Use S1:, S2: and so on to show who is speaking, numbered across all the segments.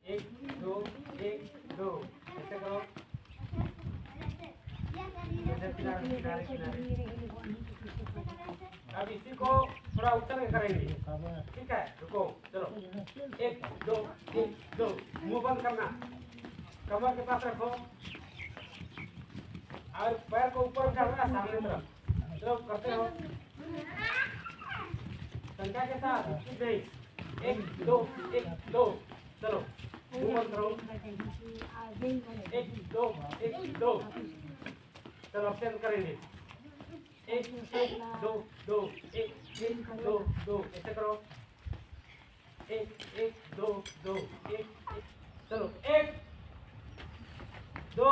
S1: एक दो ऐसे करो। किनारे किनारे। अब इसी को थोड़ा उतर के करेंगे, ठीक है? रुको, चलो। एक दो, मुंह बंद करना, कमर के पास रखो और पैर को ऊपर उठाना सामने तरफ। चलो करते रहो संख्या के साथ, नहीं। एक दो, चलो मुंह बंद करो। एक दो, चलो अब चेंज करेंगे। एक दो, एक दो, ऐसे करो। एक दो, एक, चलो। एक दो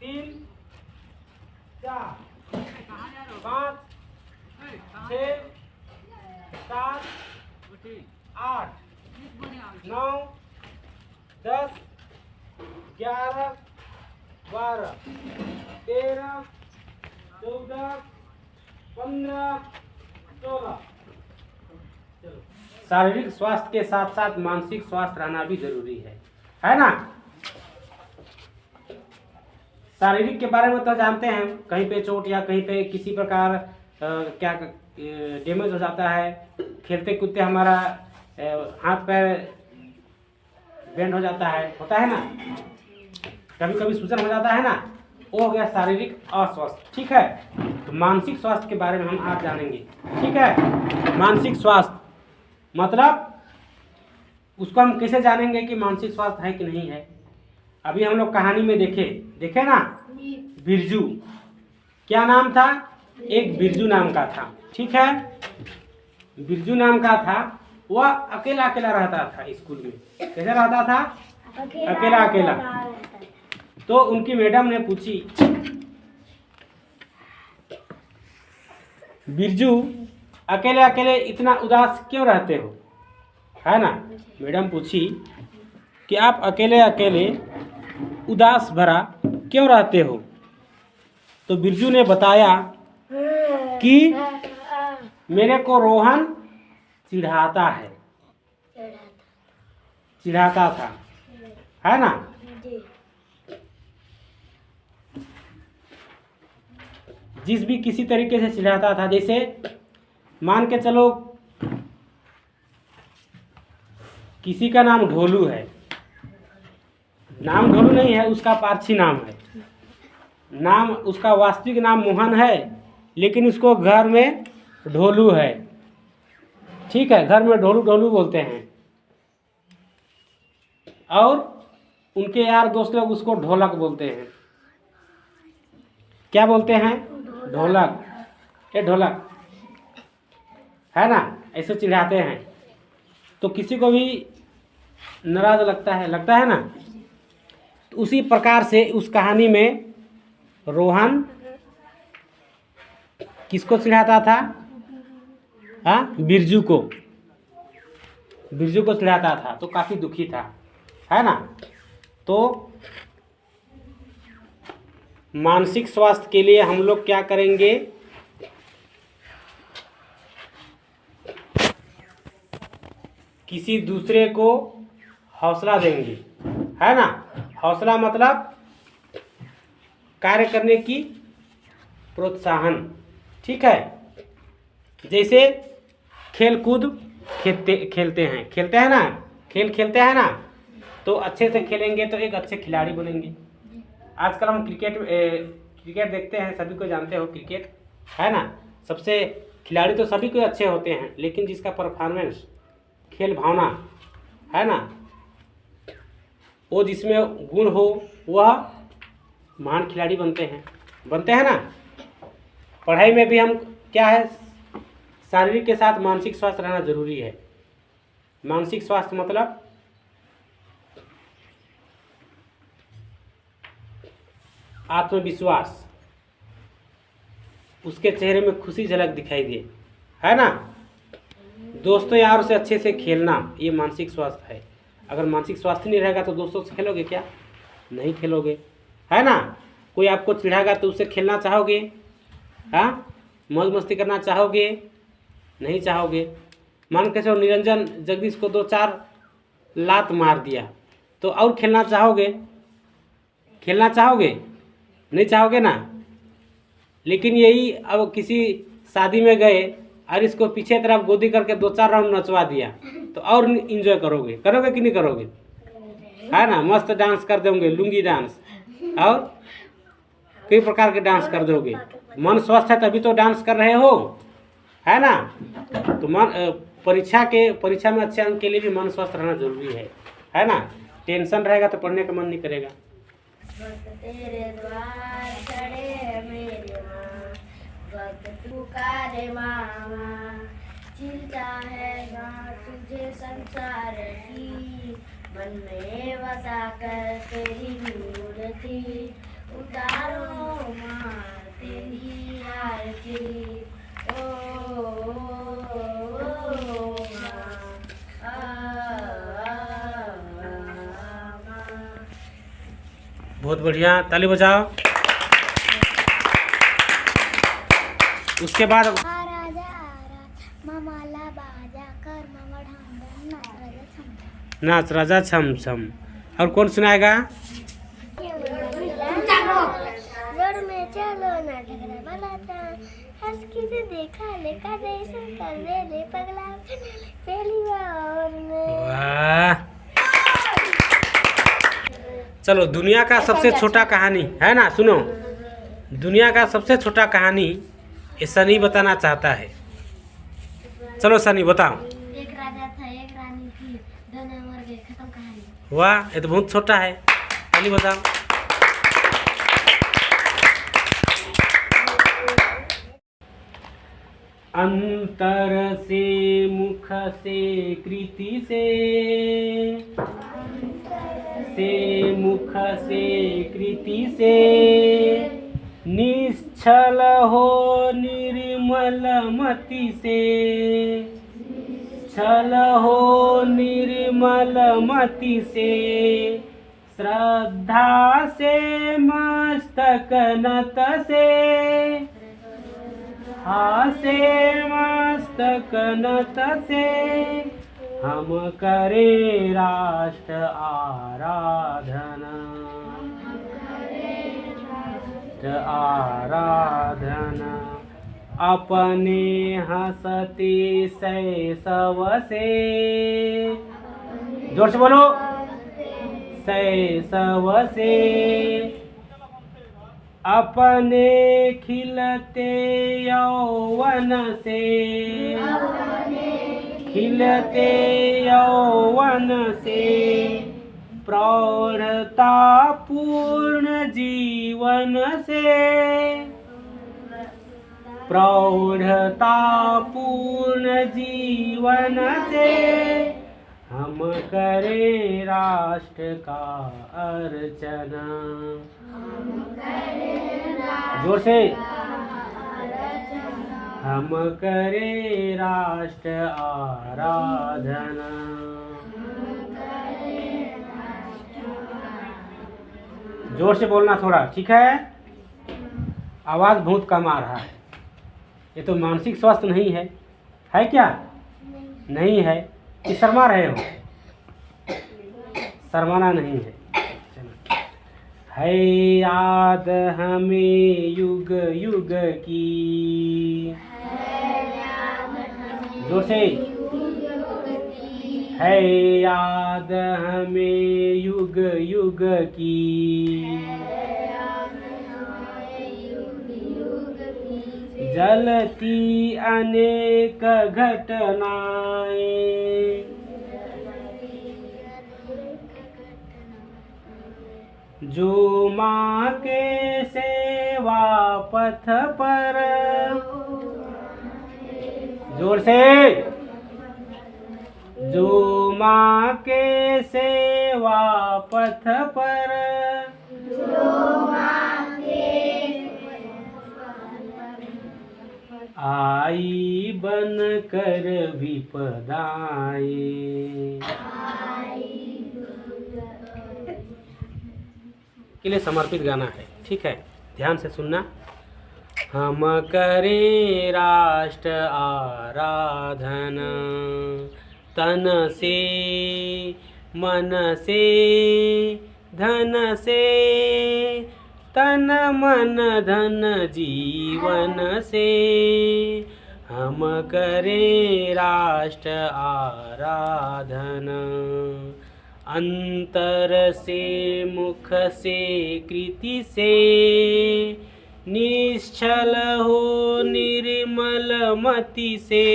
S1: तीन चार पाँच छः सात आठ 9 10 11 12 13 14 15 16। चलो, शारीरिक स्वास्थ्य के साथ साथ मानसिक स्वास्थ्य रहना भी जरूरी है ना? शारीरिक के बारे में तो जानते हैं, कहीं पे चोट या कहीं पे किसी प्रकार क्या डैमेज हो जाता है, खेलते कूदते हमारा हाथ पैर बेंड हो जाता है, होता है ना, कभी कभी सूजन हो जाता है ना, वो हो गया शारीरिक अस्वस्थ। ठीक है, तो मानसिक स्वास्थ्य के बारे में हम आज जानेंगे। ठीक है, मानसिक स्वास्थ्य मतलब उसको हम कैसे जानेंगे कि मानसिक स्वास्थ्य है कि नहीं है। अभी हम लोग कहानी में देखे ना, बिरजू, क्या नाम था? एक बिरजू नाम का था। ठीक है, बिरजू नाम का था, वह अकेला अकेला रहता था स्कूल में। कैसे रहता था? अकेला अकेला। तो उनकी मैडम ने पूछी, बिरजू अकेले अकेले इतना उदास क्यों रहते हो, है ना? मैडम पूछी कि आप अकेले अकेले उदास भरा क्यों रहते हो? तो बिरजू ने बताया कि मेरे को रोहन चिढ़ाता था, है ना? जिस भी किसी तरीके से चिढ़ाता था, जैसे मान के चलो किसी का नाम ढोलू है, नाम ढोलू नहीं है, उसका पारसी नाम है, नाम उसका वास्तविक नाम मोहन है, लेकिन उसको घर में ढोलू है। ठीक है, घर में ढोलू ढोलू बोलते हैं, और उनके यार दोस्त लोग उसको ढोलक बोलते हैं। क्या बोलते हैं? ढोलक, ये ढोलक, है ना? ऐसे चिढ़ाते हैं तो किसी को भी नाराज लगता है ना? तो उसी प्रकार से उस कहानी में रोहन किसको चिढ़ाता था? बिरजू को चिढ़ाता था, तो काफी दुखी था, है ना? तो मानसिक स्वास्थ्य के लिए हम लोग क्या करेंगे? किसी दूसरे को हौसला देंगे, है ना? हौसला मतलब कार्य करने की प्रोत्साहन। ठीक है, जैसे खेल कूद खेलते हैं ना, खेलते हैं ना, तो अच्छे से खेलेंगे तो एक अच्छे खिलाड़ी बनेंगे। आजकल हम क्रिकेट देखते हैं, सभी को जानते हो क्रिकेट, है ना? सबसे खिलाड़ी तो सभी को अच्छे होते हैं, लेकिन जिसका परफॉर्मेंस, खेल भावना, है ना, वो जिसमें गुण हो, वह महान खिलाड़ी बनते हैं ना? पढ़ाई में भी हम क्या है, शारीरिक के साथ मानसिक स्वास्थ्य रहना जरूरी है। मानसिक स्वास्थ्य मतलब आत्मविश्वास, उसके चेहरे में खुशी झलक दिखाई दे, है ना? दोस्तों यारों से अच्छे से खेलना, ये मानसिक स्वास्थ्य है। अगर मानसिक स्वास्थ्य नहीं रहेगा तो दोस्तों से खेलोगे क्या? नहीं खेलोगे, है ना? कोई आपको चिढ़ाएगा तो उससे खेलना चाहोगे? हाँ, मौज मस्ती करना चाहोगे? नहीं चाहोगे। मान के चलो निरंजन जगदीश को 2-4 लात मार दिया, तो और खेलना चाहोगे? खेलना चाहोगे? नहीं चाहोगे ना। लेकिन यही अब किसी शादी में गए और इसको पीछे तरफ गोदी करके 2-4 राउंड नचवा दिया, तो और इंजॉय करोगे? करोगे कि नहीं करोगे? है ना, मस्त डांस कर दोगे, लुंगी डांस और कई प्रकार के डांस कर दोगे। मन स्वस्थ है तभी तो डांस कर रहे हो, है ना। तो मन परीक्षा में अच्छे अंक के लिए भी मन स्वस्थ रहना जरूरी है ना। टेंशन रहेगा तो पढ़ने का मन नहीं करेगा।
S2: तेरे द्वार खड़े मेरे माँ, वक्त पुकारे मामा, चिंता है माँ तुझे संसार की, मन में बसा कर तेरी मूर्ति, उतारो माँ तेरी आरती। ओ
S1: बहुत बढ़िया, ताली बजाओ। उसके बाद नाच राजा छम छम। और कौन सुनाएगा? वाह, चलो दुनिया का सबसे छोटा कहानी है ना, सुनो। दुनिया का सबसे छोटा कहानी ये सनी बताना चाहता है। चलो सनी बताओ।
S2: एक राजा था, एक रानी थी, दोनों मर गए, खत्म कहानी।
S1: वाह, ये तो बहुत छोटा है। सनी बताओ। अंतर से मुख से कृति से मुख से कृति से, निश्चल हो निर्मल मति से, छल हो निर्मल मति से, श्रद्धा से मस्तक नत से, हासे मस्तक नत से, हम करें राष्ट्र आराधना, आराधना, अपने हंसते शैशव से, जोर से बोलो, शैशव से, अपने खिलते यौवन से, खिलते यौवन से, प्रौढ़ता पूर्ण जीवन से, प्रौढ़ता पूर्ण जीवन से, हम करें राष्ट्र का अर्चना। जोर से, हम करें राष्ट्र आराधना। जोर से बोलना थोड़ा, ठीक है। आवाज बहुत कम आ रहा है। ये तो मानसिक स्वास्थ्य नहीं है क्या? नहीं है कि शर्मा रहे हो? शर्माना नहीं है। है याद हमें युग युग की, जोर से, है याद हमें युग युग की, जलती अनेक घटनाएं, जो माँ के सेवा पथ पर, जोर से, जो माँ के सेवा पथ पर, आई बन कर विपदाएं। के लिए समर्पित गाना है, ठीक है, ध्यान से सुनना। हम करें राष्ट्र आराधना, तन से मन से धन से, तन मन धन जीवन से। हम करें राष्ट्र आराधना, अंतर से मुख से कृति से, निश्चल हो निर्मल मति से,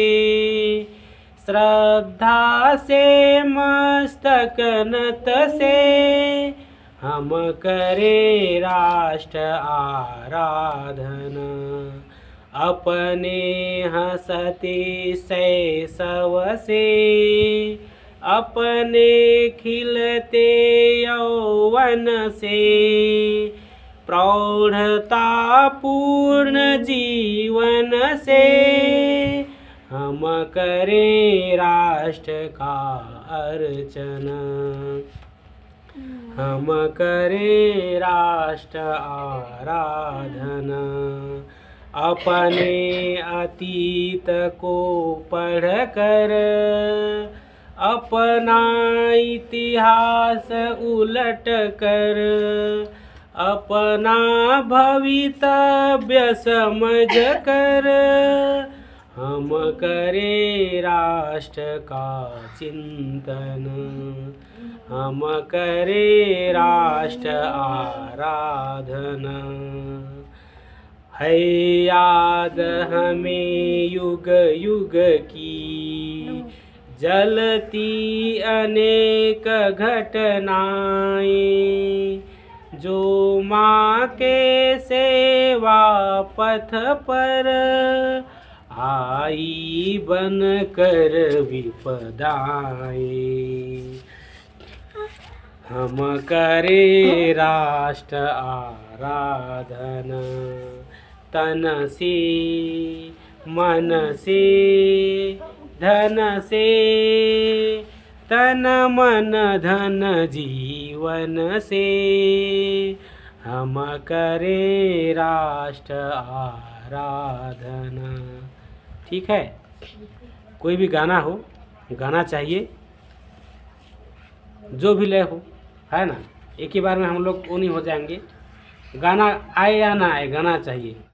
S1: श्रद्धा से मस्तक नत से। हम करें राष्ट्र आराधना, अपने हंसते शैशव से, अपने खिलते यौवन से, प्रौढ़ता पूर्ण जीवन से। हम करें राष्ट्र का अर्चना, हम करें राष्ट्र आराधना, अपने अतीत को पढ़ कर, अपना इतिहास उलट कर, अपना भवितव्य समझ कर। हम करें राष्ट्र का चिंतन, हम करें राष्ट्र आराधना। है याद हमें युग युग की जलती अनेक घटनाएं, जो माँ के सेवा पथ पर आई बन कर विपदाएं। हम करें राष्ट्र आराधना, तन से मन से धन से, तन मन धन जीवन से। हम करें राष्ट्र आराधना। ठीक है, कोई भी गाना हो, गाना चाहिए, जो भी लय हो, है ना। एक ही बार में हम लोग वो नहीं हो जाएंगे, गाना आए या ना आए, गाना चाहिए।